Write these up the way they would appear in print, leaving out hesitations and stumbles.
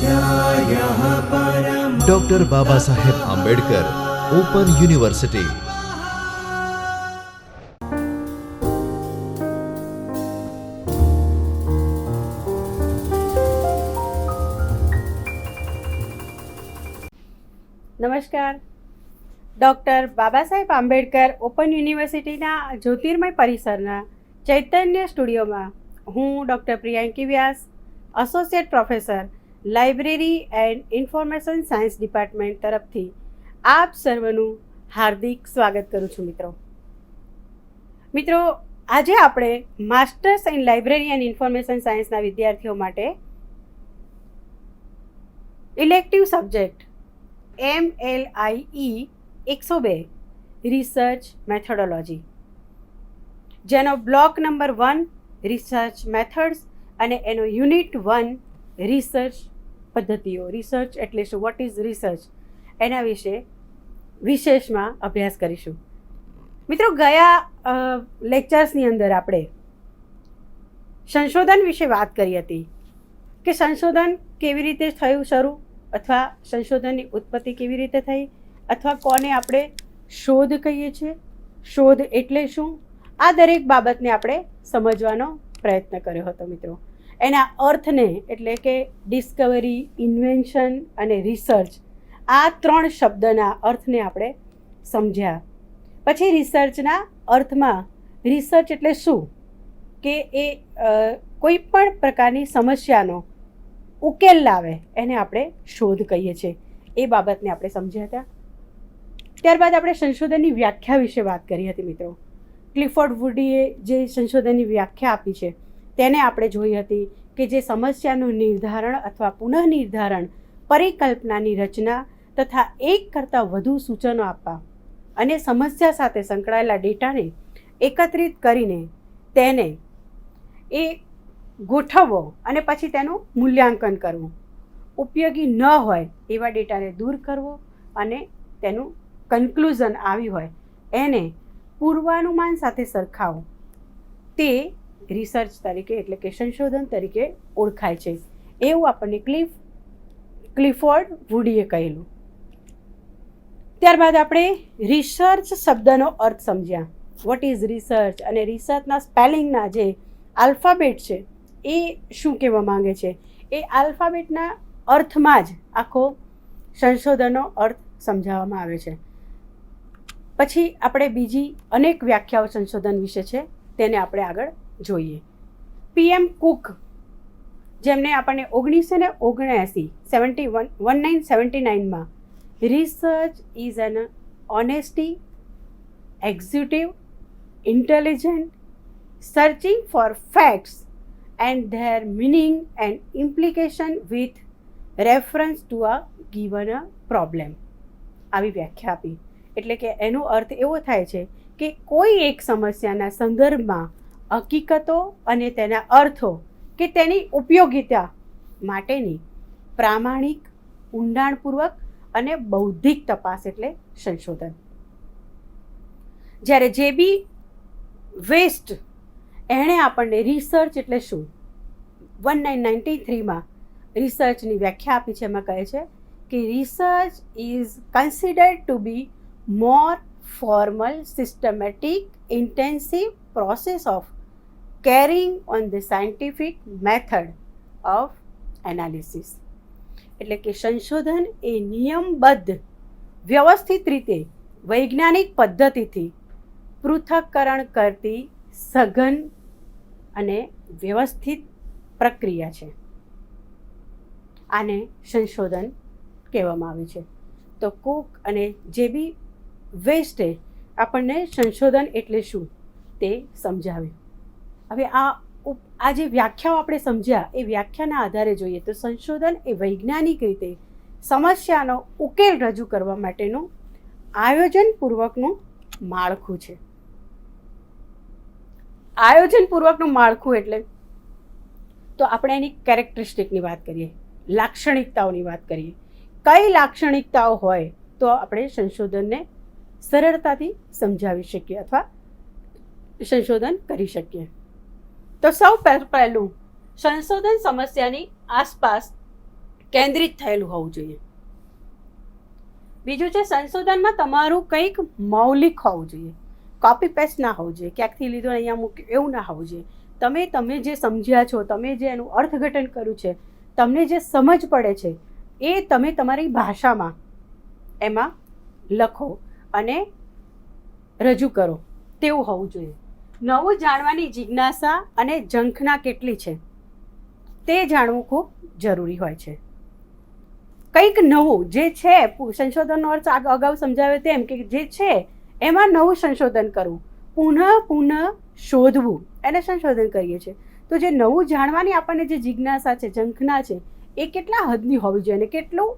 स्वाध्यायः परमः। Doctor Baba Saheb Ambedkar open university. નમસ્કાર. Doctor Baba Saheb Ambedkar open યુનિવર્સિટીના જ્યોતિર્મય પરિસરના ચૈતન્ય સ્ટુડિયોમાં હું doctor Priyanki Vyas, associate professor, library and information science department તરફથી આપ સર્વનું હાર્દિક સ્વાગત કરું છું. મિત્રો, આજે આપણે masters in library and information સાયન્સના વિદ્યાર્થીઓ માટે elective subject MLIE 102 research methodology, જેનો બ્લોક નંબર 1 રિસર્ચ મેથડ્સ અને એનો યુનિટ 1 રિસર્ચ પદ્ધતિઓ, રિસર્ચ એટલે શું, વોટ ઇઝ રિસર્ચ, એના વિશે વિશેષમાં અભ્યાસ કરીશું. મિત્રો, ગયા લેક્ચર્સની અંદર આપણે સંશોધન વિશે વાત કરી હતી કે સંશોધન કેવી રીતે થયું શરૂ, અથવા સંશોધનની ઉત્પત્તિ કેવી રીતે થઈ, અથવા કોને આપણે શોધ કહીએ છીએ, શોધ એટલે શું, આ દરેક બાબતને આપણે સમજવાનો પ્રયત્ન કર્યો હતો. મિત્રો, એના અર્થને એટલે કે ડિસ્કવરી, ઇન્વેન્શન અને રિસર્ચ, આ 3 શબ્દના અર્થને આપણે સમજ્યા. પછી રિસર્ચના અર્થમાં રિસર્ચ એટલે શું, કે એ કોઈ પણ પ્રકારની સમસ્યાનો ઉકેલ લાવે એને આપણે શોધ કહીએ છીએ. એ બાબતને આપણે સમજ્યા હતા. ત્યારબાદ આપણે સંશોધનની વ્યાખ્યા વિશે વાત કરી હતી. મિત્રો, ક્લિફોર્ડ વુડીએ જે સંશોધનની વ્યાખ્યા આપી છે તેને આપણે જોઈ હતી કે જે સમસ્યાનું નિર્ધારણ અથવા પુનઃનિર્ધારણ, પરિકલ્પનાની રચના તથા એક કરતાં વધુ સૂચનો આપવા અને સમસ્યા સાથે સંકળાયેલા ડેટાને એકત્રિત કરીને તેને એ ગોઠવવો અને પછી તેનું મૂલ્યાંકન કરવું, ઉપયોગી ન હોય એવા ડેટાને દૂર કરવો અને તેનું કન્ક્લુઝન આવી હોય એને પૂર્વાનુમાન સાથે સરખાવવું, તે રિસર્ચ તરીકે એટલે કે સંશોધન તરીકે ઓળખાય છે. એવું આપણને ક્લિફોર્ડ વુડીએ કહેલું. ત્યારબાદ આપણે રિસર્ચ શબ્દનો અર્થ સમજ્યા, વોટ ઇઝ રિસર્ચ, અને રિસર્ચના સ્પેલિંગના જે આલ્ફાબેટ છે એ શું કહેવા માંગે છે, એ આલ્ફાબેટના અર્થમાં જ આખો સંશોધનનો અર્થ સમજાવવામાં આવે છે. પછી આપણે બીજી અનેક વ્યાખ્યાઓ સંશોધન વિશે છે તેને આપણે આગળ જોઈએ. PM કુક, જેમને આપણને 1979માં research is an honesty, executive, intelligent, searching for facts and their meaning and implication with reference to a given a problem, આવી વ્યાખ્યા આપી. એટલે કે એનો અર્થ એવો થાય છે કે કોઈ એક સમસ્યાના સંદર્ભમાં હકીકતો અને તેના અર્થો કે તેની ઉપયોગિતા માટેની પ્રામાણિક, ઊંડાણપૂર્વક અને બૌદ્ધિક તપાસ એટલે સંશોધન. જ્યારે JB વેસ્ટ એણે આપણને રિસર્ચ એટલે શું 1993માં રિસર્ચની વ્યાખ્યા આપી છે. એમાં કહે છે કે research is considered to be more formal, systematic, intensive process of carrying on the scientific method of analysis. એટલે કે સંશોધન એ નિયમબદ્ધ, વ્યવસ્થિત રીતે વૈજ્ઞાનિક પદ્ધતિથી પૃથક્કરણ કરતી સઘન અને વ્યવસ્થિત પ્રક્રિયા છે. આને સંશોધન કહેવામાં આવે છે. તો કુક અને JB વેસ્ટે આપણને સંશોધન એટલે શું તે સમજાવ્યું. હવે આ જે વ્યાખ્યાઓ આપણે સમજ્યા એ વ્યાખ્યાના આધારે જોઈએ તો સંશોધન એ વૈજ્ઞાનિક રીતે સમસ્યાનો ઉકેલ રજૂ કરવા માટેનું આયોજનપૂર્વકનું માળખું છે. આયોજનપૂર્વકનું માળખું એટલે તો આપણે એની કેરેક્ટરિસ્ટિકની વાત કરીએ, લાક્ષણિકતાઓની વાત કરીએ. કઈ લાક્ષણિકતાઓ હોય તો આપણે સંશોધનને સરળતાથી સમજાવી શકીએ અથવા સંશોધન કરી શકીએ. તો સૌ પહેલું સંશોધન સમસ્યાની આસપાસ કેન્દ્રિત થયેલું હોવું જોઈએ. બીજું છે સંશોધનમાં તમારું કંઈક મૌલિક હોવું જોઈએ, કોપી પેસ્ટ ના હોવું જોઈએ, ક્યાંકથી લીધું અહીંયા મૂક્યું એવું ના હોવું જોઈએ. તમે જે સમજ્યા છો, તમે જે એનું અર્થઘટન કર્યું છે, તમને જે સમજ પડે છે એ તમે તમારી ભાષામાં એમાં લખો અને રજૂ કરો તેવું હોવું જોઈએ. નવું જાણવાની જિજ્ઞાસા અને ઝંખના કેટલી છે તે જાણવું ખૂબ જરૂરી હોય છે. કંઈક નવું જે છે, સંશોધનનો અર્થ અગાઉ સમજાવે તેમ કે જે છે એમાં નવું સંશોધન કરવું, પુનઃ શોધવું, એને સંશોધન કરીએ છીએ. તો જે નવું જાણવાની આપણને જે જિજ્ઞાસા છે, ઝંખના છે, એ કેટલા હદની હોવી જોઈએ અને કેટલું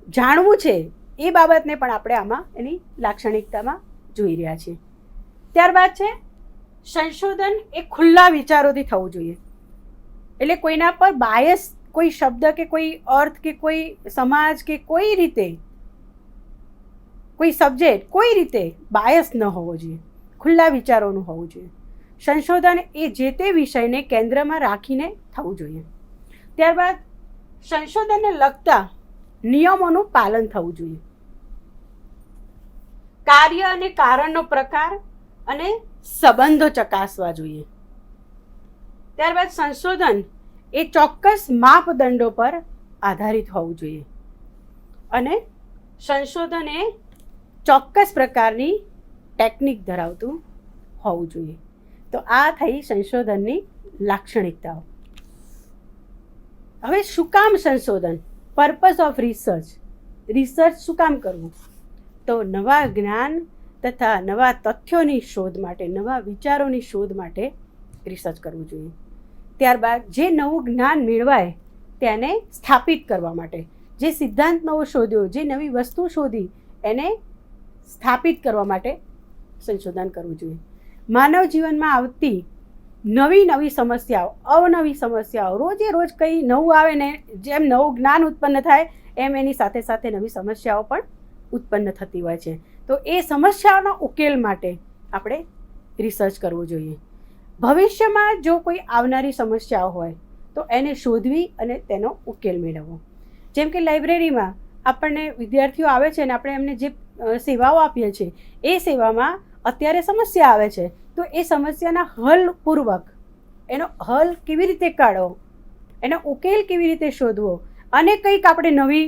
જાણવું છે એ બાબતને પણ આપણે આમાં એની લાક્ષણિકતામાં જોઈ રહ્યા છીએ. ત્યારબાદ છે સંશોધન એ ખુલ્લા વિચારોથી થવું જોઈએ. એટલે કોઈના પર બાયસ, કોઈ શબ્દ કે કોઈ અર્થ કે કોઈ સમાજ કે કોઈ રીતે, કોઈ સબ્જેક્ટ કોઈ રીતે બાયસ ન હોવો જોઈએ, ખુલ્લા વિચારોનું હોવું જોઈએ. સંશોધન એ જે તે વિષયને કેન્દ્રમાં રાખીને થવું જોઈએ. ત્યારબાદ સંશોધનને લગતા નિયમોનું પાલન થવું જોઈએ. કાર્ય અને કારણનો પ્રકાર અને સંબંધો ચકાસવા જોઈએ. ત્યારબાદ સંશોધન એ ચોક્કસ માપદંડો પર આધારિત હોવું જોઈએ અને સંશોધન એ ચોક્કસ પ્રકારની ટેકનિક ધરાવતું હોવું જોઈએ. તો આ થઈ સંશોધનની લાક્ષણિકતાઓ. હવે શું કામ સંશોધન? Purpose of research. રિસર્ચ શું કામ કરવું? તો નવા જ્ઞાન તથા નવા તથ્યોની શોધ માટે, નવા વિચારોની શોધ માટે રિસર્ચ કરવું જોઈએ. ત્યારબાદ જે નવું જ્ઞાન મેળવાય તેને સ્થાપિત કરવા માટે, જે સિદ્ધાંત નવો શોધ્યો, જે નવી વસ્તુ શોધી એને સ્થાપિત કરવા માટે સંશોધન કરવું જોઈએ. માનવ જીવનમાં આવતી નવી સમસ્યાઓ, અવનવી સમસ્યાઓ, રોજે રોજ કંઈ નવું આવે ને જેમ નવું જ્ઞાન ઉત્પન્ન થાય એમ એની સાથે સાથે નવી સમસ્યાઓ પણ ઉત્પન્ન થતી હોય છે. તો એ સમસ્યાઓના ઉકેલ માટે આપણે રિસર્ચ કરવું જોઈએ. ભવિષ્યમાં જો કોઈ આવનારી સમસ્યાઓ હોય તો એને શોધવી અને તેનો ઉકેલ મેળવવો. જેમ કે લાઇબ્રેરીમાં આપણને વિદ્યાર્થીઓ આવે છે અને આપણે એમને જે સેવાઓ આપીએ છીએ એ સેવામાં અત્યારે સમસ્યા આવે છે તો એ સમસ્યાના હલપૂર્વક એનો હલ કેવી રીતે કાઢવો, એનો ઉકેલ કેવી રીતે શોધવો અને કંઈક આપણે નવી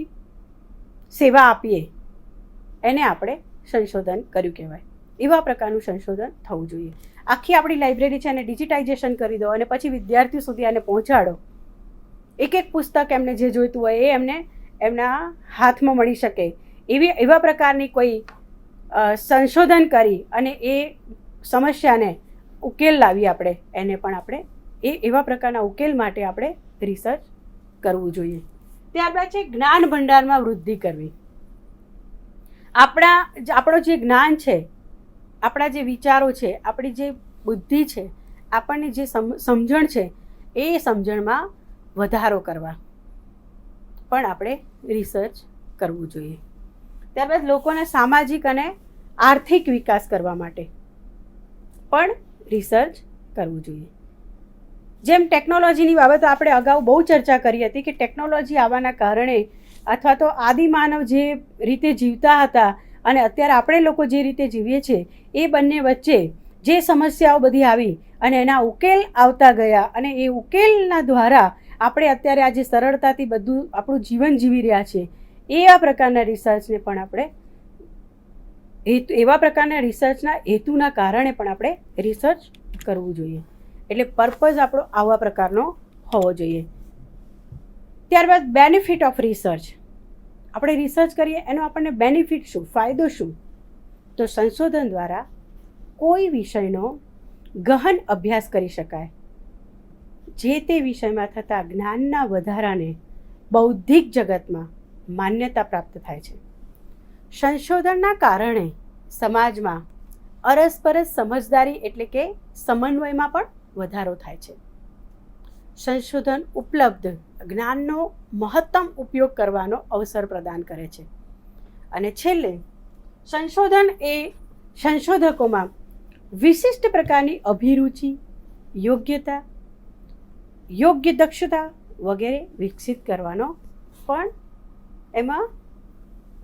સેવા આપીએ એને આપણે સંશોધન કર્યું કહેવાય. એવા પ્રકારનું સંશોધન થવું જોઈએ. આખી આપણી લાઇબ્રેરી છે એને ડિજિટાઇઝેશન કરી દો અને પછી વિદ્યાર્થીઓ સુધી આને પહોંચાડો. એક પુસ્તક એમને જે જોઈતું હોય એ એમને એમના હાથમાં મળી શકે એવા પ્રકારની કોઈ સંશોધન કરી અને એ સમસ્યાને ઉકેલ લાવી આપણે એને પણ આપણે એવા પ્રકારના ઉકેલ માટે આપણે રિસર્ચ કરવું જોઈએ. ત્યારબાદ છે જ્ઞાન ભંડારમાં વૃદ્ધિ કરવી. આપણો જે જ્ઞાન છે, આપણા જે વિચારો છે, આપણી જે બુદ્ધિ છે, આપણને જે સમજણ છે એ સમજણમાં વધારો કરવા પણ આપણે રિસર્ચ કરવું જોઈએ. ત્યારબાદ લોકોને સામાજિક અને આર્થિક વિકાસ કરવા માટે પણ રિસર્ચ કરવું જોઈએ. જેમ ટેકનોલોજીની બાબત આપણે અગાઉ બહુ ચર્ચા કરી હતી કે ટેકનોલોજી આવવાના કારણે અથવા તો આદિમાનવ જે રીતે જીવતા હતા અને અત્યારે આપણે લોકો જે રીતે જીવીએ છીએ એ બંને વચ્ચે જે સમસ્યાઓ બધી આવી અને એના ઉકેલ આવતા ગયા અને એ ઉકેલના દ્વારા આપણે અત્યારે આજે સરળતાથી બધું આપણું જીવન જીવી રહ્યા છીએ, એવા પ્રકારના રિસર્ચને પણ આપણે એવા પ્રકારના રિસર્ચના હેતુના કારણે પણ આપણે રિસર્ચ કરવું જોઈએ. એટલે પર્પઝ આપણો આવા પ્રકારનો હોવો જોઈએ. ત્યારબાદ બેનિફિટ ઓફ રિસર્ચ. આપણે રિસર્ચ કરીએ એનો આપણને બેનિફિટ શું, ફાયદો શું? તો સંશોધન દ્વારા કોઈ વિષયનો ગહન અભ્યાસ કરી શકાય. જે તે વિષયમાં થતા જ્ઞાનના વધારાને બૌદ્ધિક જગતમાં માન્યતા પ્રાપ્ત થાય છે. સંશોધનના કારણે સમાજમાં અરસપરસ સમજદારી એટલે કે સમન્વયમાં પણ વધારો થાય છે. સંશોધન ઉપલબ્ધ જ્ઞાનનો મહત્તમ ઉપયોગ કરવાનો અવસર પ્રદાન કરે છે. અને છેલ્લે સંશોધન એ સંશોધકોમાં વિશિષ્ટ પ્રકારની અભિરુચિ, યોગ્યતા, યોગ્ય દક્ષતા વગેરે વિકસિત કરવાનો પણ એમાં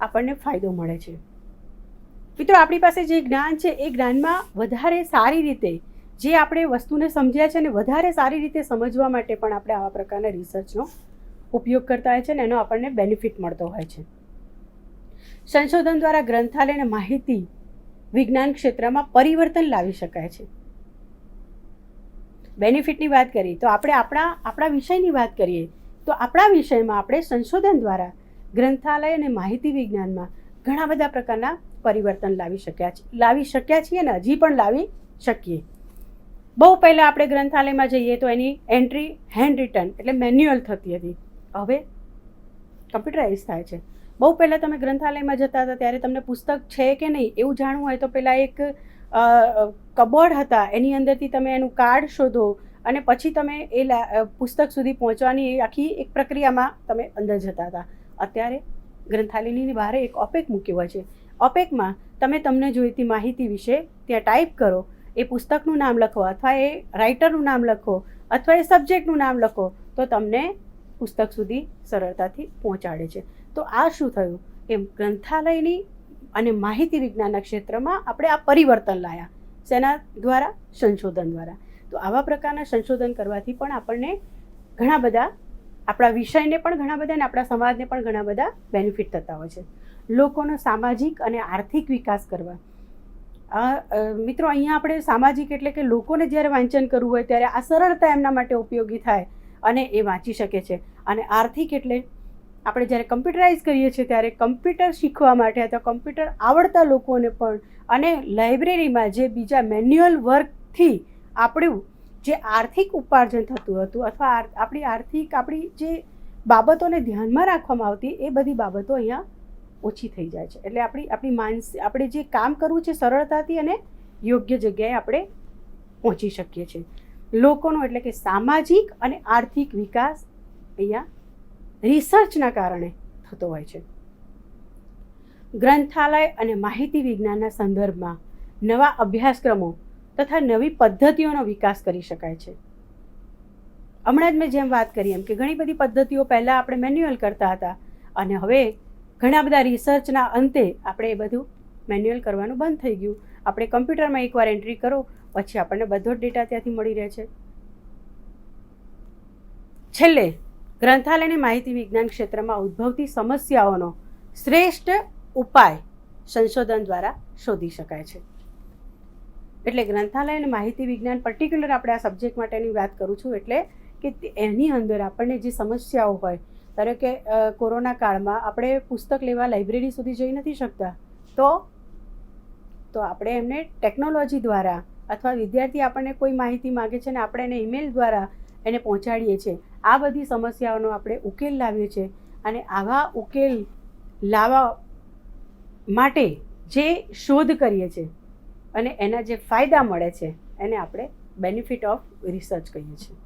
આપણને ફાયદો મળે છે. મિત્રો, આપણી પાસે જે જ્ઞાન છે એ જ્ઞાનમાં વધારે સારી રીતે જે આપણે વસ્તુને સમજ્યા છે ને વધારે સારી રીતે સમજવા માટે પણ આપણે આવા પ્રકારના રિસર્ચનો ઉપયોગ કરતા હોય છે ને એનો આપણને બેનિફિટ મળતો હોય છે. સંશોધન દ્વારા ગ્રંથાલય અને માહિતી વિજ્ઞાન ક્ષેત્રમાં પરિવર્તન લાવી શકાય છે. બેનિફિટની વાત કરીએ તો આપણે આપણા વિષયની વાત કરીએ તો આપણા વિષયમાં આપણે સંશોધન દ્વારા ગ્રંથાલય અને માહિતી વિજ્ઞાનમાં ઘણા બધા પ્રકારના પરિવર્તન લાવી શક્યા છીએ અને હજી પણ લાવી શકીએ. બહુ પહેલાં આપણે ગ્રંથાલયમાં જઈએ તો એની એન્ટ્રી હેન્ડ રિટન એટલે મેન્યુઅલ થતી હતી. હવે કમ્પ્યુટરાઇઝ થાય છે. બહુ પહેલાં તમે ગ્રંથાલયમાં જતા હતા ત્યારે તમને પુસ્તક છે કે નહીં એવું જાણવું હોય તો પહેલાં એક કબોર્ડ હતા, એની અંદરથી તમે એનું કાર્ડ શોધો અને પછી તમે એ પુસ્તક સુધી પહોંચવાની આખી એક પ્રક્રિયામાં તમે અંદર જતા હતા. અત્યારે ગ્રંથાલયની બહાર એક ઓપેક મૂક્યો હોય છે. ઓપેકમાં તમે તમને જોઈતી માહિતી વિશે ત્યાં ટાઈપ કરો, એ પુસ્તકનું નામ લખો અથવા એ રાઇટરનું નામ લખો અથવા એ સબ્જેક્ટનું નામ લખો તો તમને પુસ્તક સુધી સરળતાથી પહોંચાડે છે. તો આ શું થયું? એમ ગ્રંથાલયની અને માહિતી વિજ્ઞાનના ક્ષેત્રમાં આપણે આ પરિવર્તન લાયા. શેના દ્વારા? સંશોધન દ્વારા. તો આવા પ્રકારના સંશોધન કરવાથી પણ આપણને ઘણા બધા આપણા વિષયને પણ ઘણા બધા અને આપણા સમાજને પણ ઘણા બધા બેનિફિટ થતા હોય છે. લોકોનો સામાજિક અને આર્થિક વિકાસ કરવા. મિત્રો, અહીંયા આપણે સામાજિક એટલે કે લોકોને જ્યારે વાંચન કરવું હોય ત્યારે આ સરળતા એમના માટે ઉપયોગી થાય અને એ વાંચી શકે છે. અને આર્થિક એટલે આપણે જ્યારે કમ્પ્યુટરાઇઝ કરીએ છીએ ત્યારે કમ્પ્યુટર શીખવા માટે અથવા કમ્પ્યુટર આવડતા લોકોને પણ અને લાઇબ્રેરીમાં જે બીજા મેન્યુઅલ વર્કથી આપણું જે આર્થિક ઉપાર્જન થતું હતું અથવા આપણી જે બાબતોને ધ્યાનમાં રાખવામાં આવતી એ બધી બાબતો અહીંયા ઓછી થઈ જાય છે. એટલે આપણે જે કામ કરવું છે સરળતાથી અને યોગ્ય જગ્યાએ આપણે પહોંચી શકીએ છીએ. લોકોનો એટલે કે સામાજિક અને આર્થિક વિકાસ અહીંયા રિસર્ચના કારણે થતો હોય છે. ગ્રંથાલય અને માહિતી વિજ્ઞાનના સંદર્ભમાં નવા અભ્યાસક્રમો તથા નવી પદ્ધતિઓનો વિકાસ કરી શકાય છે. હમણાં જ મેં જેમ વાત કરી એમ કે ઘણી બધી પદ્ધતિઓ પહેલાં આપણે મેન્યુઅલ કરતા હતા અને હવે ઘણા બધા રિસર્ચના અંતે આપણે એ બધું મેન્યુઅલ કરવાનું બંધ થઈ ગયું. આપણે કમ્પ્યુટરમાં એકવાર એન્ટ્રી કરો પછી આપણને બધો જ ડેટા ત્યાંથી મળી રહે છે. છેલ્લે ગ્રંથાલયની માહિતી વિજ્ઞાન ક્ષેત્રમાં ઉદ્ભવતી સમસ્યાઓનો શ્રેષ્ઠ ઉપાય સંશોધન દ્વારા શોધી શકાય છે. એટલે ગ્રંથાલય અને માહિતી વિજ્ઞાન પર્ટિક્યુલર આપણે આ સબ્જેક્ટ માટેની વાત કરું છું એટલે કે એની અંદર આપણને જે સમસ્યાઓ હોય, ધારો કે કોરોના કાળમાં આપણે પુસ્તક લેવા લાઇબ્રેરી સુધી જઈ નથી શકતા તો આપણે એમને ટેકનોલોજી દ્વારા અથવા વિદ્યાર્થી આપણને કોઈ માહિતી માગે છે ને આપણે એને ઈમેલ દ્વારા એને પહોંચાડીએ છીએ. આ બધી સમસ્યાઓનો આપણે ઉકેલ લાવીએ છીએ અને આવા ઉકેલ લાવવા માટે જે શોધ કરીએ છીએ અને એના જે ફાયદા મળે છે એને આપણે બેનિફિટ ઓફ રિસર્ચ કહીએ છીએ.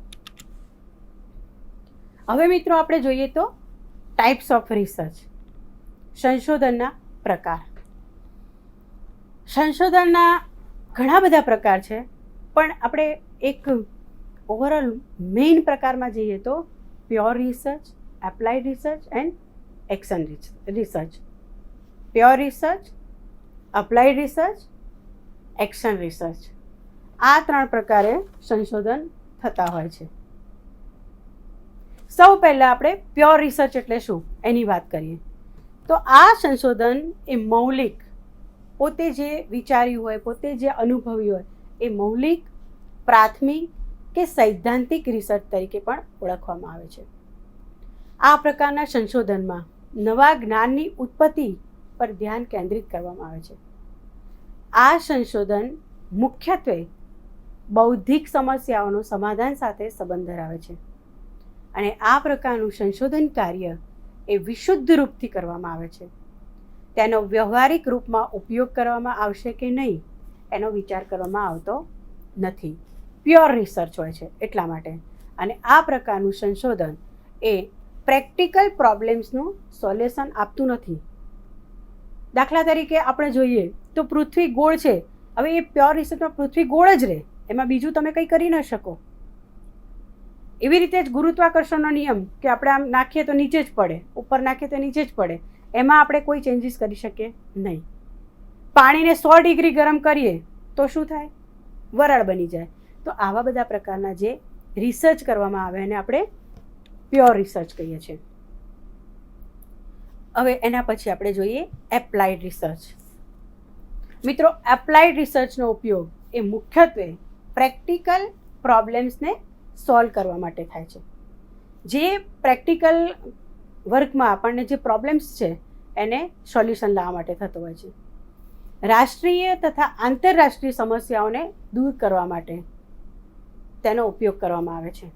હવે મિત્રો આપણે જોઈએ તો ટાઈપ્સ ઓફ રિસર્ચ, સંશોધનના પ્રકાર. સંશોધનના ઘણા બધા પ્રકાર છે પણ આપણે એક ઓવરઓલ મેઇન પ્રકારમાં જઈએ તો pure research, applied research and action research. Pure research, applied research, action research, આ 3 પ્રકારે સંશોધન થતા હોય છે. સૌ પહેલાં આપણે પ્યોર રિસર્ચ એટલે શું એની વાત કરીએ તો આ સંશોધન એ મૌલિક, પોતે જે વિચાર્યું હોય, પોતે જે અનુભવ્યું હોય એ મૌલિક, પ્રાથમિક કે સૈદ્ધાંતિક રિસર્ચ તરીકે પણ ઓળખવામાં આવે છે. આ પ્રકારના સંશોધનમાં નવા જ્ઞાનની ઉત્પત્તિ પર ધ્યાન કેન્દ્રિત કરવામાં આવે છે. આ સંશોધન મુખ્યત્વે બૌદ્ધિક સમસ્યાઓનું સમાધાન સાથે સંબંધ ધરાવે છે અને આ પ્રકારનું સંશોધન કાર્ય એ વિશુદ્ધ રૂપથી કરવામાં આવે છે. તેનો વ્યવહારિક રૂપમાં ઉપયોગ કરવામાં આવશે કે નહીં એનો વિચાર કરવામાં આવતો નથી. પ્યોર રિસર્ચ હોય છે એટલા માટે. અને આ પ્રકારનું સંશોધન એ પ્રેક્ટિકલ પ્રોબ્લેમ્સનું સોલ્યુશન આપતું નથી. દાખલા તરીકે આપણે જોઈએ તો પૃથ્વી ગોળ છે, હવે એ પ્યોર રિસર્ચમાં પૃથ્વી ગોળ જ રહે, એમાં બીજું તમે કંઈ કરી ન શકો. એવી રીતે જ ગુરુત્વાકર્ષણનો નિયમ કે આપણે આમ નાખીએ તો નીચે જ પડે, ઉપર નાખીએ તો નીચે જ પડે, એમાં આપણે કોઈ ચેન્જીસ કરી શકીએ નહીં. પાણીને 100 ડિગ્રી ગરમ કરીએ તો શું થાય? વરાળ બની જાય. તો આવા બધા પ્રકારના જે રિસર્ચ કરવામાં આવે એને આપણે પ્યોર રિસર્ચ કહીએ છીએ. હવે એના પછી આપણે જોઈએ એપ્લાઇડ રિસર્ચ. મિત્રો, એપ્લાઇડ રિસર્ચનો ઉપયોગ એ મુખ્યત્વે પ્રેક્ટિકલ પ્રોબ્લેમ્સને સોલ્વ કરવા માટે થાય છે. જે પ્રેક્ટિકલ વર્કમાં આપણને જે પ્રોબ્લેમ્સ છે એને સોલ્યુશન લાવવા માટે થતો હોય છે. રાષ્ટ્રીય તથા આંતરરાષ્ટ્રીય સમસ્યાઓને દૂર કરવા માટે તેનો ઉપયોગ કરવામાં આવે છે.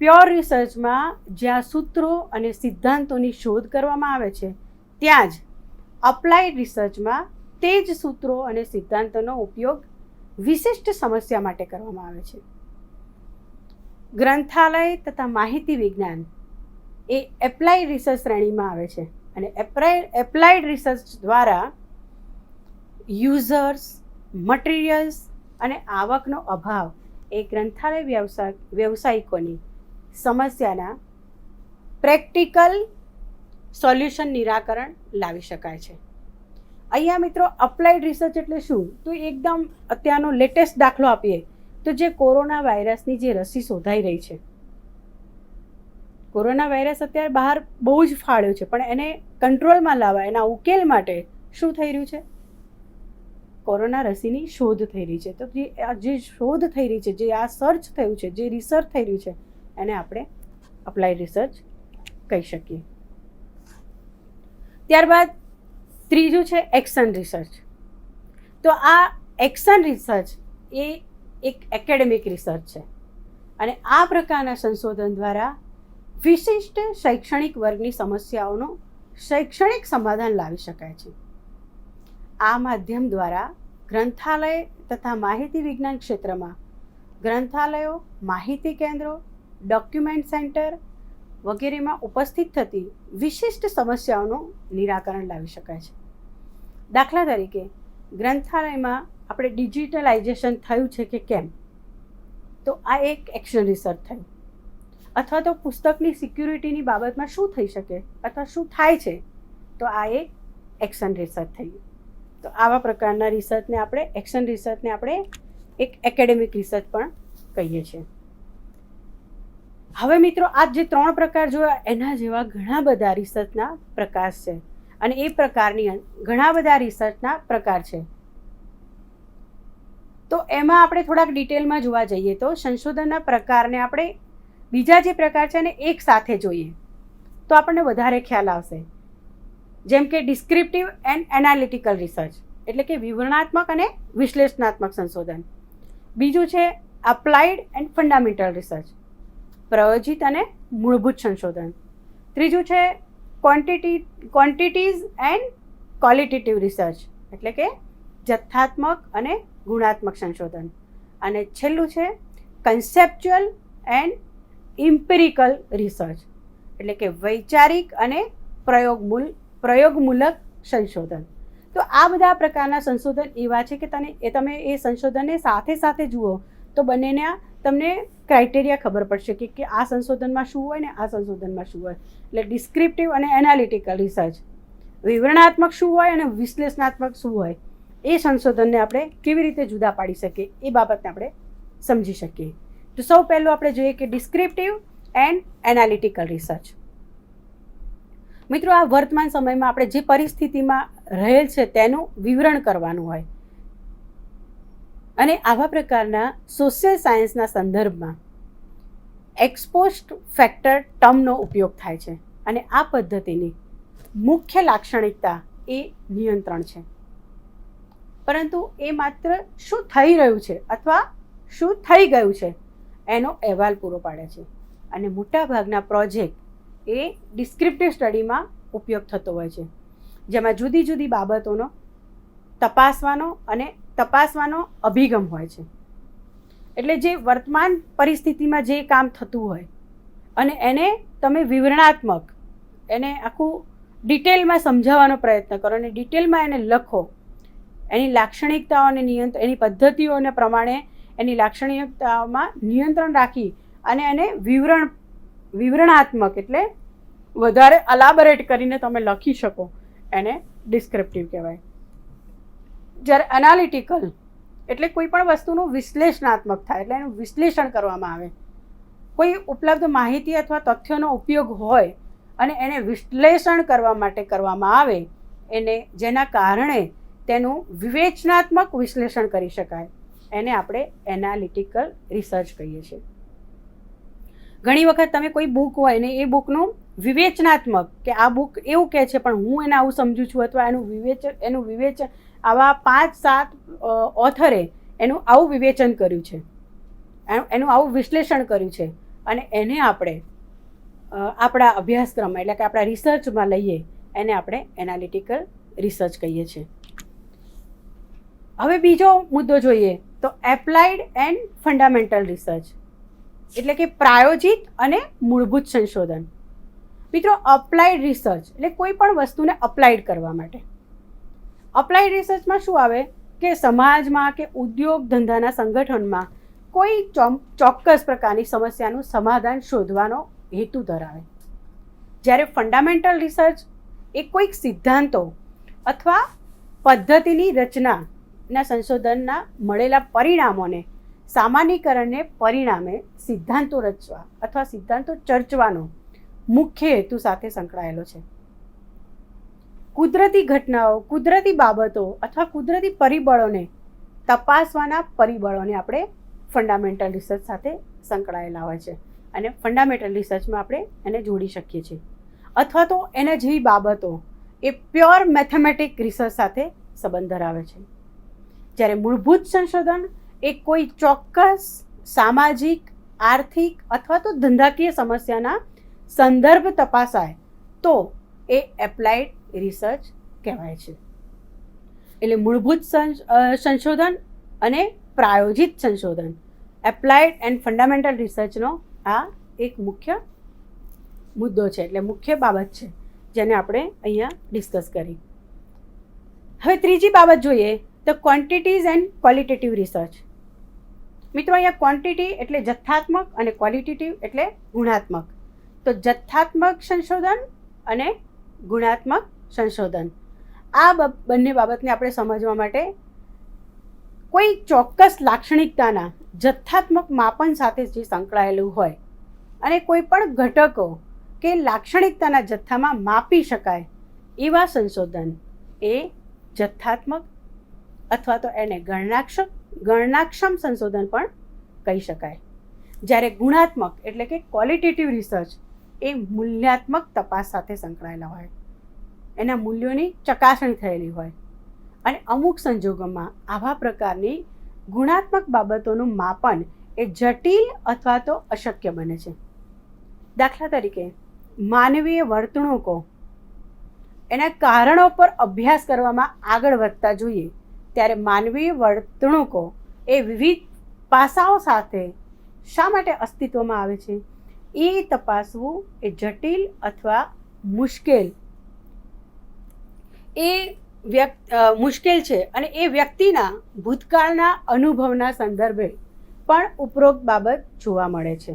પ્યોર રિસર્ચમાં જ્યાં સૂત્રો અને સિદ્ધાંતોની શોધ કરવામાં આવે છે, ત્યાં જ અપ્લાઇડ રિસર્ચમાં તે જ સૂત્રો અને સિદ્ધાંતોનો ઉપયોગ વિશિષ્ટ સમસ્યા માટે કરવામાં આવે છે. ગ્રંથાલય તથા માહિતી વિજ્ઞાન એ એપ્લાઇડ રિસર્ચ શ્રેણીમાં આવે છે અને એપ્લાઇડ રિસર્ચ દ્વારા યુઝર્સ, મટીરિયલ્સ અને આવકનો અભાવ એ ગ્રંથાલય વ્યવસાયિકોની સમસ્યાના પ્રેક્ટિકલ સોલ્યુશન નિરાકરણ લાવી શકાય છે. અહીંયા મિત્રો અપ્લાઇડ રિસર્ચ એટલે શું? તો એકદમ અત્યારનો લેટેસ્ટ દાખલો આપીએ તો જે કોરોના વાયરસની જે રસી શોધાઈ રહી છે, કોરોના વાયરસ અત્યારે બહાર બહુ જ ફાળ્યો છે, પણ એને કંટ્રોલમાં લાવવા, એના ઉકેલ માટે શું થઈ રહ્યું છે? કોરોના રસીની શોધ થઈ રહી છે. તો જે શોધ થઈ રહી છે, જે આ સર્ચ થયું છે, જે રિસર્ચ થઈ રહ્યું છે, એને આપણે અપ્લાઇડ રિસર્ચ કહી શકીએ. ત્યારબાદ ત્રીજું છે એક્શન રિસર્ચ. તો આ એક્શન રિસર્ચ એ એક એકેડેમિક રિસર્ચ છે અને આ પ્રકારના સંશોધન દ્વારા વિશિષ્ટ શૈક્ષણિક વર્ગની સમસ્યાઓનું શૈક્ષણિક સમાધાન લાવી શકાય છે. આ માધ્યમ દ્વારા ગ્રંથાલય તથા માહિતી વિજ્ઞાન ક્ષેત્રમાં ગ્રંથાલયો, માહિતી કેન્દ્રો, ડોક્યુમેન્ટ સેન્ટર વગેરેમાં ઉપસ્થિત થતી વિશિષ્ટ સમસ્યાઓનું નિરાકરણ લાવી શકાય છે. દાખલા તરીકે ગ્રંથાલયમાં આપણે ડિજિટલાઇઝેશન થયું છે કે કેમ, તો આ એક એક્શન રિસર્ચ થયું. અથવા તો પુસ્તકની સિક્યુરિટીની બાબતમાં શું થઈ શકે અથવા શું થાય છે, તો આ એક એક્શન રિસર્ચ થયું. તો આવા પ્રકારના રિસર્ચને આપણે એક્શન રિસર્ચને આપણે એક એકેડેમિક રિસર્ચ પણ કહીએ છીએ. હવે મિત્રો, આ જે 3 પ્રકાર જોયા એના જેવા ઘણા બધા રિસર્ચના પ્રકાર છે અને એ પ્રકારની ઘણા બધા રિસર્ચના પ્રકાર છે. તો એમાં આપણે થોડાક ડિટેલમાં જોવા જઈએ તો સંશોધનના પ્રકારને આપણે બીજા જે પ્રકાર છે એને એક સાથે જોઈએ તો આપણને વધારે ખ્યાલ આવશે. જેમ કે ડિસ્ક્રિપ્ટિવ એન્ડ એનાલિટિકલ રિસર્ચ એટલે કે વિવરણાત્મક અને વિશ્લેષણાત્મક સંશોધન. બીજું છે અપ્લાઇડ એન્ડ ફંડામેન્ટલ રિસર્ચ, પ્રયોજિત અને મૂળભૂત સંશોધન. ત્રીજું છે ક્વોન્ટિટીઝ એન્ડ ક્વોલિટેટિવ રિસર્ચ એટલે કે જથ્થાત્મક અને ગુણાત્મક સંશોધન. અને છેલ્લું છે કન્સેપ્ચ્યુઅલ એન્ડ ઇમ્પિરિકલ રિસર્ચ એટલે કે વૈચારિક અને પ્રયોગમૂલક સંશોધન. તો આ બધા પ્રકારના સંશોધન એવા છે કે તમે એ સંશોધનને સાથે સાથે જુઓ તો બંનેના તમને ક્રાઇટેરિયા ખબર પડશે કે આ સંશોધનમાં શું હોય ને આ સંશોધનમાં શું હોય. એટલે ડિસ્ક્રિપ્ટિવ અને એનાલિટિકલ રિસર્ચ, વિવરણાત્મક શું હોય અને વિશ્લેષણાત્મક શું હોય, એ સંશોધનને આપણે કેવી રીતે જુદા પાડી શકીએ એ બાબતને આપણે સમજી શકીએ. તો સૌ પહેલું આપણે જોઈએ કે ડિસ્ક્રિપ્ટિવ એન્ડ એનાલિટિકલ રિસર્ચ. મિત્રો, આ વર્તમાન સમયમાં આપણે જે પરિસ્થિતિમાં રહેલ છે તેનું વિવરણ કરવાનું હોય અને આવા પ્રકારના સોશિયલ સાયન્સના સંદર્ભમાં એક્સપોઝડ ફેક્ટર ટર્મનો ઉપયોગ થાય છે અને આ પદ્ધતિની મુખ્ય લાક્ષણિકતા એ નિયંત્રણ છે. પરંતુ એ માત્ર શું થઈ રહ્યું છે અથવા શું થઈ ગયું છે એનો અહેવાલ પૂરો પાડે છે અને મોટાભાગના પ્રોજેક્ટ એ ડિસ્ક્રિપ્ટિવ સ્ટડીમાં ઉપયોગ થતો હોય છે, જેમાં જુદી જુદી બાબતોનો તપાસવાનો અભિગમ હોય છે. એટલે જે વર્તમાન પરિસ્થિતિમાં જે કામ થતું હોય અને એને તમે વિવરણાત્મક, એને આખું ડિટેલમાં સમજાવવાનો પ્રયત્ન કરો અને ડિટેલમાં એને લખો. એની લાક્ષણિકતાઓને એની પદ્ધતિઓને પ્રમાણે એની લાક્ષણિકતાઓમાં નિયંત્રણ રાખી અને એને વિવરણાત્મક એટલે વધારે અલાબરેટ કરીને તમે લખી શકો એને ડિસ્ક્રિપ્ટિવ કહેવાય. જ્યારે એનાલિટિકલ એટલે કોઈ પણ વસ્તુનું વિશ્લેષણાત્મક થાય, એટલે એનું વિશ્લેષણ કરવામાં આવે. કોઈ ઉપલબ્ધ માહિતી અથવા તથ્યોનો ઉપયોગ હોય અને એને વિશ્લેષણ કરવા માટે કરવામાં આવે, એને જેના કારણે તેનું વિવેચનાત્મક વિશ્લેષણ કરી શકાય, એને આપણે એનાલિટિકલ રિસર્ચ કહીએ છીએ. ઘણી વખત તમે કોઈ બુક હોય ને એ બુકનું વિવેચનાત્મક કે આ બુક એવું કહે છે પણ હું એને આવું સમજું છું, અથવા એનું વિવેચન આવા 5-7 ઓથરે એનું આવું વિવેચન કર્યું છે, એનું આવું વિશ્લેષણ કર્યું છે, અને એને આપણે આપણા અભ્યાસક્રમ એટલે કે આપણા રિસર્ચમાં લઈએ, એને આપણે એનાલિટિકલ રિસર્ચ કહીએ છીએ. હવે બીજો મુદ્દો જોઈએ તો એપ્લાઇડ એન્ડ ફંડામેન્ટલ રિસર્ચ એટલે કે પ્રાયોજિત અને મૂળભૂત સંશોધન. મિત્રો, અપ્લાઇડ રિસર્ચ એટલે કોઈ પણ વસ્તુને અપ્લાઇડ કરવા માટે. અપ્લાઇડ રિસર્ચમાં શું આવે કે સમાજમાં કે ઉદ્યોગ ધંધાના સંગઠનમાં કોઈ ચોક્કસ પ્રકારની સમસ્યાનું સમાધાન શોધવાનો હેતુ ધરાવે. જ્યારે ફંડામેન્ટલ રિસર્ચ એ કોઈક સિદ્ધાંતો અથવા પદ્ધતિની રચનાના સંશોધનના મળેલા પરિણામોને સામાન્યીકરણને પરિણામે સિદ્ધાંતો રચવા અથવા સિદ્ધાંતો ચર્ચવાનો મુખ્ય હેતુ સાથે સંકળાયેલો છે. કુદરતી ઘટનાઓ, કુદરતી બાબતો અથવા કુદરતી પરિબળોને તપાસવાના પરિબળોને આપણે ફંડામેન્ટલ રિસર્ચ સાથે સંકળાયેલા હોય છે, અને ફંડામેન્ટલ રિસર્ચમાં આપણે એને જોડી શકીએ છીએ. અથવા તો એના જેવી બાબતો એ પ્યોર મેથેમેટિક રિસર્ચ સાથે સંબંધ ધરાવે છે. જ્યારે મૂળભૂત સંશોધન એ કોઈ ચોક્કસ સામાજિક, આર્થિક અથવા તો ધંધાકીય સમસ્યાના સંદર્ભ તપાસાય તો એ એપ્લાઇડ રિસર્ચ કહેવાય છે. એટલે મૂળભૂત સંશોધન અને પ્રાયોજિત સંશોધન, એપ્લાઇડ એન્ડ ફંડામેન્ટલ રિસર્ચનો આ એક મુખ્ય મુદ્દો છે, એટલે મુખ્ય બાબત છે જેને આપણે અહીંયા ડિસ્કસ કરી. હવે ત્રીજી બાબત જોઈએ તો ક્વોન્ટિટીઝ એન્ડ ક્વોલિટેટિવ રિસર્ચ. મિત્રો, અહીંયા ક્વોન્ટિટી એટલે જથ્થાત્મક અને ક્વોલિટેટિવ એટલે ગુણાત્મક. તો જથ્થાત્મક સંશોધન અને ગુણાત્મક સંશોધન, આ બંને બાબતને આપણે સમજવા માટે કોઈ ચોક્કસ લાક્ષણિકતાના જથ્થાત્મક માપન સાથે જે સંકળાયેલું હોય અને કોઈ પણ ઘટકો કે લાક્ષણિકતાના જથ્થામાં માપી શકાય એવા સંશોધન એ જથ્થાત્મક અથવા તો એને ગણનાક્ષમ સંશોધન પણ કહી શકાય. જ્યારે ગુણાત્મક એટલે કે ક્વોલિટેટિવ રિસર્ચ એ મૂલ્યાત્મક તપાસ સાથે સંકળાયેલા હોય, એના મૂલ્યોની ચકાસણી થયેલી હોય, અને અમુક સંજોગોમાં આવા પ્રકારની ગુણાત્મક બાબતોનું માપન એ જટિલ અથવા તો અશક્ય બને છે. દાખલા તરીકે માનવીય વર્તણૂકો એના કારણો પર અભ્યાસ કરવામાં આગળ વધતા જોઈએ ત્યારે માનવીય વર્તણૂકો એ વિવિધ પાસાઓ સાથે શા માટે અસ્તિત્વમાં આવે છે એ તપાસવું એ જટિલ અથવા મુશ્કેલ મુશ્કેલ છે, અને એ વ્યક્તિના ભૂતકાળના અનુભવના સંદર્ભે પણ ઉપરોક્ત બાબત જોવા મળે છે,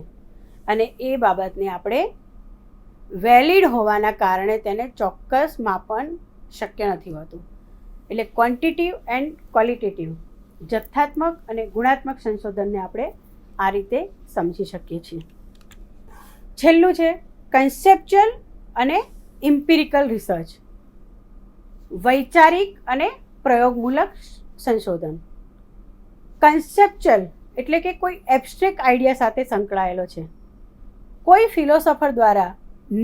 અને એ બાબતને આપણે વેલિડ હોવાના કારણે તેને ચોક્કસ માપન શક્ય નથી હોતું. એટલે ક્વોન્ટિટિવ એન્ડ ક્વોલિટેટિવ, જથ્થાત્મક અને ગુણાત્મક સંશોધનને આપણે આ રીતે સમજી શકીએ છીએ. છેલ્લું છે કન્સેપ્ચ્યુઅલ અને ઇમ્પિરિકલ રિસર્ચ, વૈચારિક અને પ્રયોગમૂલક સંશોધન. કન્સેપ્ચ્યુઅલ એટલે કે કોઈ એબ્સ્ટ્રેક્ટ આઈડિયા સાથે સંકળાયેલો છે, કોઈ ફિલોસોફર દ્વારા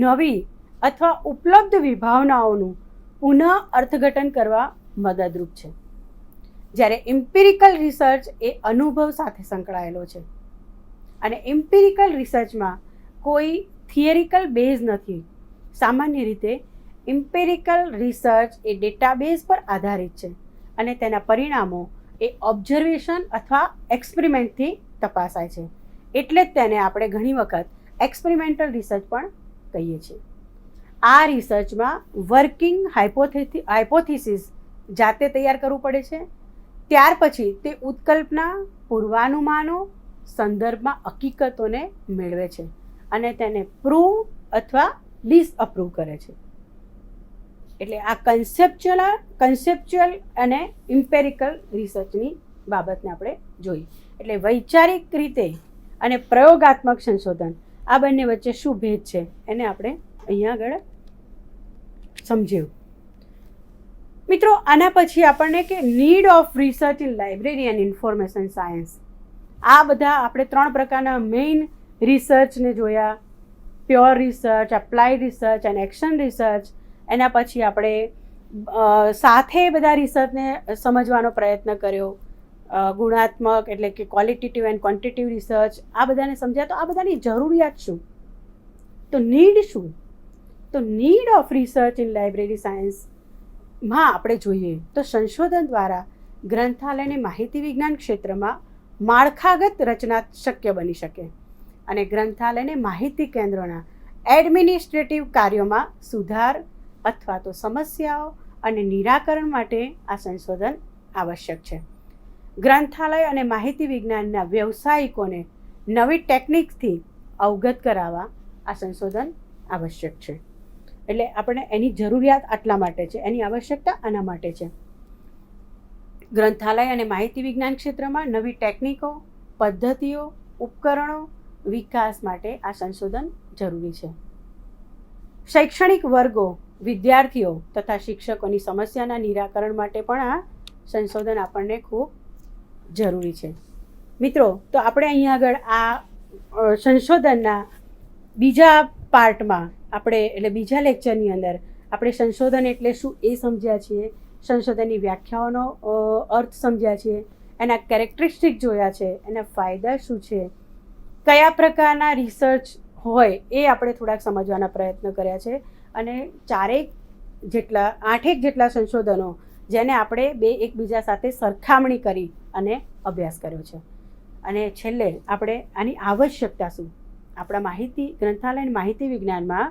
નવી અથવા ઉપલબ્ધ વિભાવનાઓનું પુનઃ અર્થઘટન કરવા મદદરૂપ છે. જ્યારે ઇમ્પિરિકલ રિસર્ચ એ અનુભવ સાથે સંકળાયેલો છે, અને ઇમ્પિરિકલ રિસર્ચમાં કોઈ થિયરિકલ બેઝ નથી. સામાન્ય રીતે ઇમ્પિરિકલ રિસર્ચ એ ડેટાબેઝ પર આધારિત છે, અને તેના પરિણામો એ ઓબ્ઝર્વેશન અથવા એક્સપેરિમેન્ટથી તપાસાય છે. એટલે જ તેને આપણે ઘણી વખત એક્સપેરિમેન્ટલ રિસર્ચ પણ કહીએ છીએ. આ રિસર્ચમાં વર્કિંગ હાઇપોથિસિસ જાતે તૈયાર કરવું પડે છે. ત્યાર પછી તે ઉત્કલ્પના, પૂર્વાનુમાનો સંદર્ભમાં હકીકતોને મેળવે છે અને તેને પ્રૂવ અથવા ડિસઅપ્રૂવ કરે છે. એટલે આ કન્સેપ્ચ્યુઅલ અને ઇમ્પેરિકલ રિસર્ચની બાબતને આપણે જોઈ. એટલે વૈચારિક રીતે અને પ્રયોગાત્મક સંશોધન આ બંને વચ્ચે શું ભેદ છે એને આપણે અહીંયા આગળ સમજ્યું. મિત્રો, આના પછી આપણને કે need of research in library and information science, આ બધા આપણે 3 પ્રકારના મેઇન રિસર્ચને જોયા. પ્યોર રિસર્ચ, એપ્લાઇડ રિસર્ચ અને એક્શન રિસર્ચ. એના પછી આપણે સાથે બધા રિસર્ચને સમજવાનો પ્રયત્ન કર્યો. ગુણાત્મક એટલે કે ક્વોલિટેટિવ એન્ડ ક્વોન્ટિટેટિવ રિસર્ચ, આ બધાને સમજ્યા. તો આ બધાની જરૂરિયાત શું, તો નીડ શું? તો need of research in library સાયન્સમાં આપણે જોઈએ તો સંશોધન દ્વારા ગ્રંથાલયને માહિતી વિજ્ઞાન ક્ષેત્રમાં માળખાગત રચના શક્ય બની શકે અને ગ્રંથાલયને માહિતી કેન્દ્રોના એડમિનિસ્ટ્રેટિવ કાર્યોમાં સુધાર અથવા તો સમસ્યાઓ અને નિરાકરણ માટે આ સંશોધન આવશ્યક છે. ગ્રંથાલય અને માહિતી વિજ્ઞાનના વ્યવસાયિકોને નવી ટેકનિકથી અવગત કરાવવા આ સંશોધન આવશ્યક છે. એટલે આપણે એની જરૂરિયાત આટલા માટે છે, એની આવશ્યકતા આના માટે છે. ગ્રંથાલય અને માહિતી વિજ્ઞાન ક્ષેત્રમાં નવી ટેકનિકો, પદ્ધતિઓ, ઉપકરણો વિકાસ માટે આ સંશોધન જરૂરી છે. શૈક્ષણિક વર્ગો, વિદ્યાર્થીઓ તથા શિક્ષકોની સમસ્યાના નિરાકરણ માટે પણ આ સંશોધન આપણને ખૂબ જરૂરી છે. મિત્રો, તો આપણે અહીંયા આગળ આ સંશોધનના બીજા પાર્ટમાં આપણે એટલે બીજા લેક્ચરની અંદર આપણે સંશોધન એટલે શું એ સમજ્યા છીએ, સંશોધનની વ્યાખ્યાઓનો અર્થ સમજ્યા છીએ, એના કેરેક્ટરિસ્ટિક જોયા છે, એના ફાયદા શું છે, કયા પ્રકારના રિસર્ચ હોય એ આપણે થોડાક સમજવાના પ્રયત્ન કર્યા છે. અને 8 જેટલા સંશોધનો જેને આપણે એકબીજા સાથે સરખામણી કરી અને અભ્યાસ કર્યો છે. અને છેલ્લે આપણે આની આવશ્યકતા શું, આપણા ગ્રંથાલય અને માહિતી વિજ્ઞાનમાં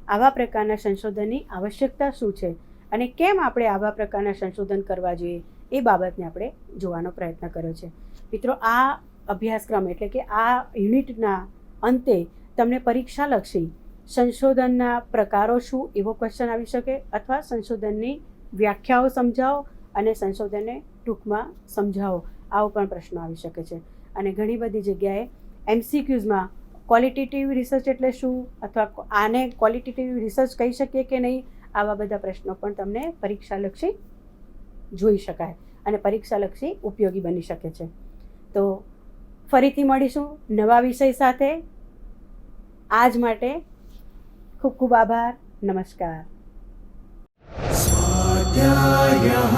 આવા પ્રકારના સંશોધનની આવશ્યકતા શું છે અને કેમ આપણે આવા પ્રકારના સંશોધન કરવા જોઈએ એ બાબતને આપણે જોવાનો પ્રયત્ન કર્યો છે. મિત્રો, આ અભ્યાસક્રમ એટલે કે આ યુનિટના અંતે તમને પરીક્ષાલક્ષી સંશોધનના પ્રકારો શું એવો ક્વેશ્ચન આવી શકે અથવા સંશોધનની વ્યાખ્યાઓ સમજાવો અને સંશોધનને ટૂંકમાં સમજાવો આવો પણ પ્રશ્નો આવી શકે છે. અને ઘણી બધી જગ્યાએ MCQsમાં ક્વોલિટેટિવ રિસર્ચ એટલે શું અથવા આને ક્વોલિટેટિવ રિસર્ચ કહી શકીએ કે નહીં, આવા બધા પ્રશ્નો પણ તમને પરીક્ષાલક્ષી જોઈ શકાય અને પરીક્ષાલક્ષી ઉપયોગી બની શકે છે. તો ફરીથી મળીશું નવા વિષય સાથે. આજ માટે ખૂબ ખૂબ આભાર. નમસ્કાર. स्वाध्यायः